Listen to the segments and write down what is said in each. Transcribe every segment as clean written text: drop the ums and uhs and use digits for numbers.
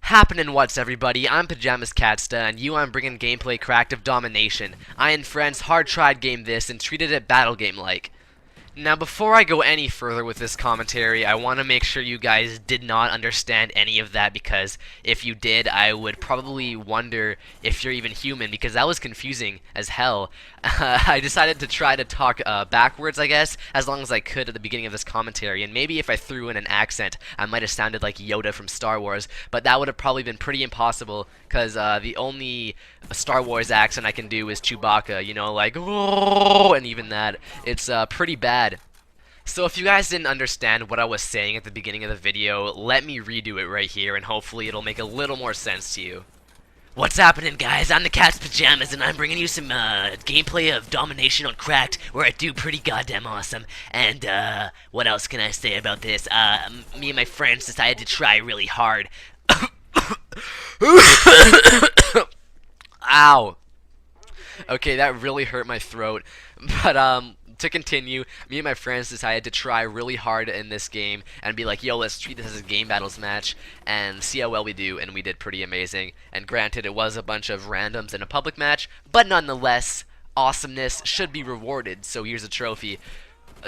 Happening what's everybody, I'm Pajamas Catsta, and I'm bringing gameplay cracked of domination. I and friends hard-tried game this and treated it battle game-like. Now, before I go any further with this commentary, I want to make sure you guys did not understand any of that, because if you did, I would probably wonder if you're even human, because that was confusing as hell. I decided to try to talk backwards, I guess, as long as I could at the beginning of this commentary, and maybe if I threw in an accent, I might have sounded like Yoda from Star Wars, but that would have probably been pretty impossible, because the only Star Wars accent I can do is Chewbacca, you know, like, oh, and even that. It's pretty bad. So if you guys didn't understand what I was saying at the beginning of the video, let me redo it right here, and hopefully it'll make a little more sense to you. What's happening, guys? I'm DahCatzPajamaz, and I'm bringing you some gameplay of domination on Cracked, where I do pretty goddamn awesome. And what else can I say about this? Me and my friends decided to try really hard. Ow. Okay, that really hurt my throat. But to continue, me and my friends decided to try really hard in this game and be like, yo, let's treat this as a game battles match and see how well we do, and we did pretty amazing. And granted, it was a bunch of randoms in a public match, but nonetheless, awesomeness should be rewarded, so here's a trophy.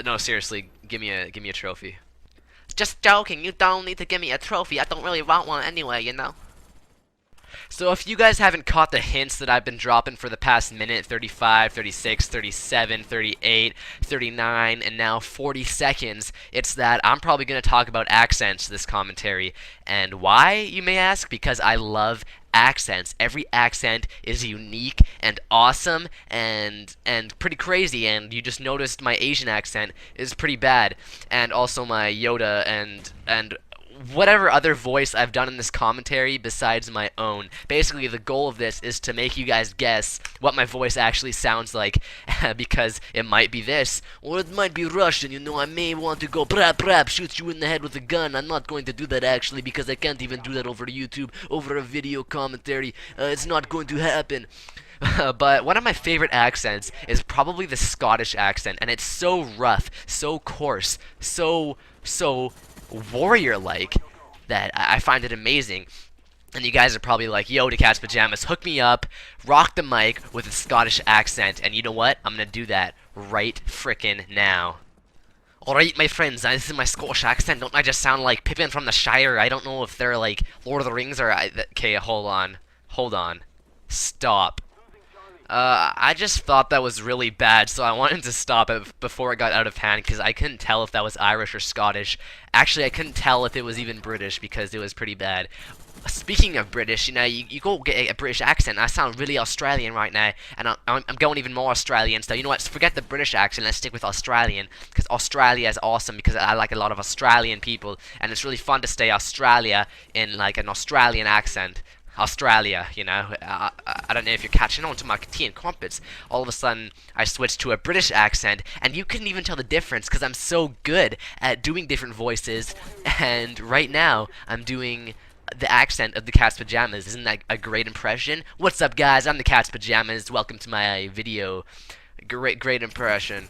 No, seriously, give me a trophy. Just joking, you don't need to give me a trophy, I don't really want one anyway, you know? So if you guys haven't caught the hints that I've been dropping for the past minute, 35, 36, 37, 38, 39, and now 40 seconds, it's that I'm probably going to talk about accents this commentary. And why, you may ask? Because I love accents. Every accent is unique and awesome and pretty crazy, and you just noticed my Asian accent is pretty bad, and also my Yoda and whatever other voice I've done in this commentary besides my own. Basically, the goal of this is to make you guys guess what my voice actually sounds like, because it might be this, or it might be Russian, you know, I may want to go brap brap, shoot you in the head with a gun. I'm not going to do that actually, because I can't even do that over YouTube, over a video commentary. It's not going to happen. But one of my favorite accents is probably the Scottish accent, and it's so rough, so coarse, so warrior-like that I find it amazing. And you guys are probably like, yo, DahCatzPajamaz, hook me up, rock the mic with a Scottish accent, and you know what? I'm gonna do that right frickin' now. Alright, my friends, this is my Scottish accent. Don't I just sound like Pippin from the Shire? I don't know if they're like Lord of the Rings or... Okay, hold on. Stop. I just thought that was really bad, so I wanted to stop it before it got out of hand, because I couldn't tell if that was Irish or Scottish. Actually, I couldn't tell if it was even British, because it was pretty bad. Speaking of British, you know, you go get a British accent. I sound really Australian right now, and I'm going even more Australian, so you know what, forget the British accent, let's stick with Australian, because Australia is awesome, because I like a lot of Australian people, and it's really fun to say Australia in, like, an Australian accent. Australia, you know, I don't know if you're catching on to my tea and crumpets. All of a sudden, I switched to a British accent, and you couldn't even tell the difference, because I'm so good at doing different voices, and right now, I'm doing the accent of DahCatzPajamaz. Isn't that a great impression? What's up, guys? I'm DahCatzPajamaz. Welcome to my video. Great impression.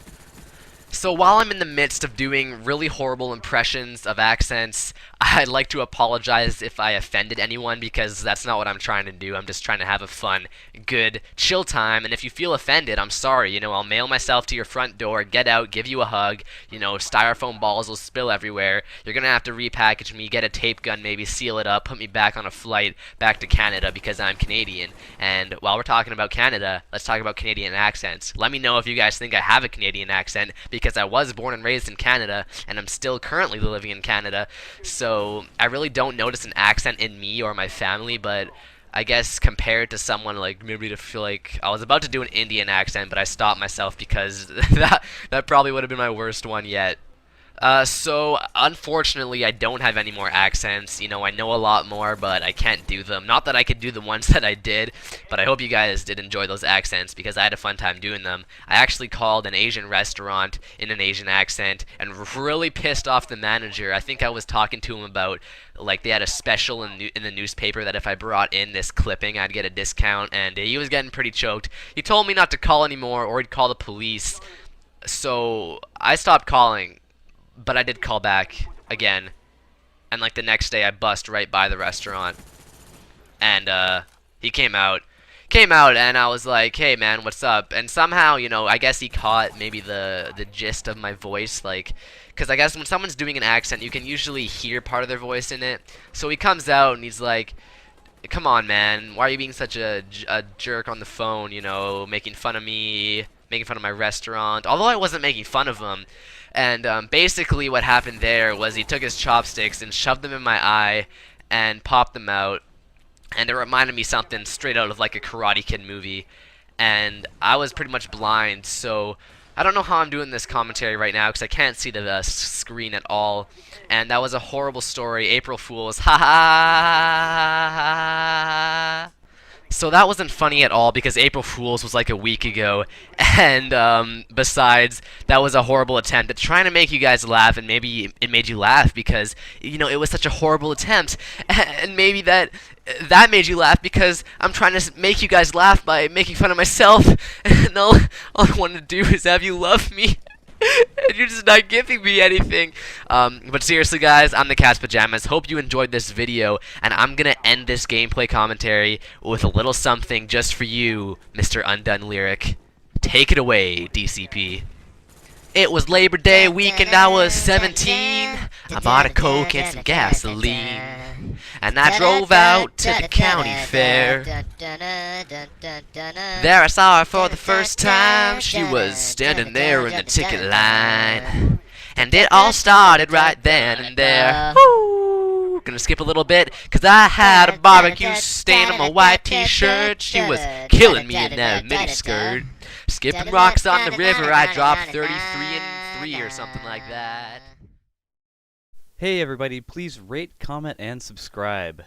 So while I'm in the midst of doing really horrible impressions of accents, I'd like to apologize if I offended anyone, because that's not what I'm trying to do. I'm just trying to have a fun, good, chill time, and if you feel offended, I'm sorry. You know, I'll mail myself to your front door, get out, give you a hug, you know, styrofoam balls will spill everywhere. You're gonna have to repackage me, get a tape gun, maybe seal it up, put me back on a flight back to Canada, because I'm Canadian. And while we're talking about Canada, let's talk about Canadian accents. Let me know if you guys think I have a Canadian accent, because I was born and raised in Canada, and I'm still currently living in Canada, so I really don't notice an accent in me or my family, but I guess compared to someone like, maybe to feel like I was about to do an Indian accent, but I stopped myself because that probably would have been my worst one yet. So, unfortunately, I don't have any more accents. You know, I know a lot more, but I can't do them. Not that I could do the ones that I did, but I hope you guys did enjoy those accents, because I had a fun time doing them. I actually called an Asian restaurant in an Asian accent, and really pissed off the manager. I think I was talking to him about, like, they had a special in the newspaper that if I brought in this clipping, I'd get a discount, and he was getting pretty choked. He told me not to call anymore, or he'd call the police. So, I stopped calling. But I did call back again, and like the next day I bust right by the restaurant. and he came out, and I was like, hey man, what's up? And somehow, I guess he caught maybe the gist of my voice, like, because I guess when someone's doing an accent, you can usually hear part of their voice in it. So he comes out and he's like, come on man, why are you being such a jerk on the phone, making fun of me, making fun of my restaurant, although I wasn't making fun of him. And basically what happened there was he took his chopsticks and shoved them in my eye and popped them out, and it reminded me something straight out of like a Karate Kid movie, and I was pretty much blind, so I don't know how I'm doing this commentary right now because I can't see the screen at all, and that was a horrible story. April Fools, ha ha ha. So that wasn't funny at all because April Fool's was like a week ago, and besides, that was a horrible attempt at trying to make you guys laugh, and maybe it made you laugh because, it was such a horrible attempt, and maybe that made you laugh because I'm trying to make you guys laugh by making fun of myself, and all I want to do is have you love me. And you're just not giving me anything. But seriously, guys, I'm DahCatzPajamaz. Hope you enjoyed this video, and I'm gonna end this gameplay commentary with a little something just for you, Mr. Undone Lyric. Take it away, DCP. It was Labor Day week and I was 17. I bought a Coke and some gasoline, and I drove out to the county fair. There I saw her for the first time. She was standing there in the ticket line, and it all started right then and there. Woo! Gonna skip a little bit, cause I had a barbecue stain on my white t-shirt. She was killing me in that miniskirt. Skipping rocks on the river, I dropped 33 and 3 or something like that. Hey everybody, please rate, comment, and subscribe.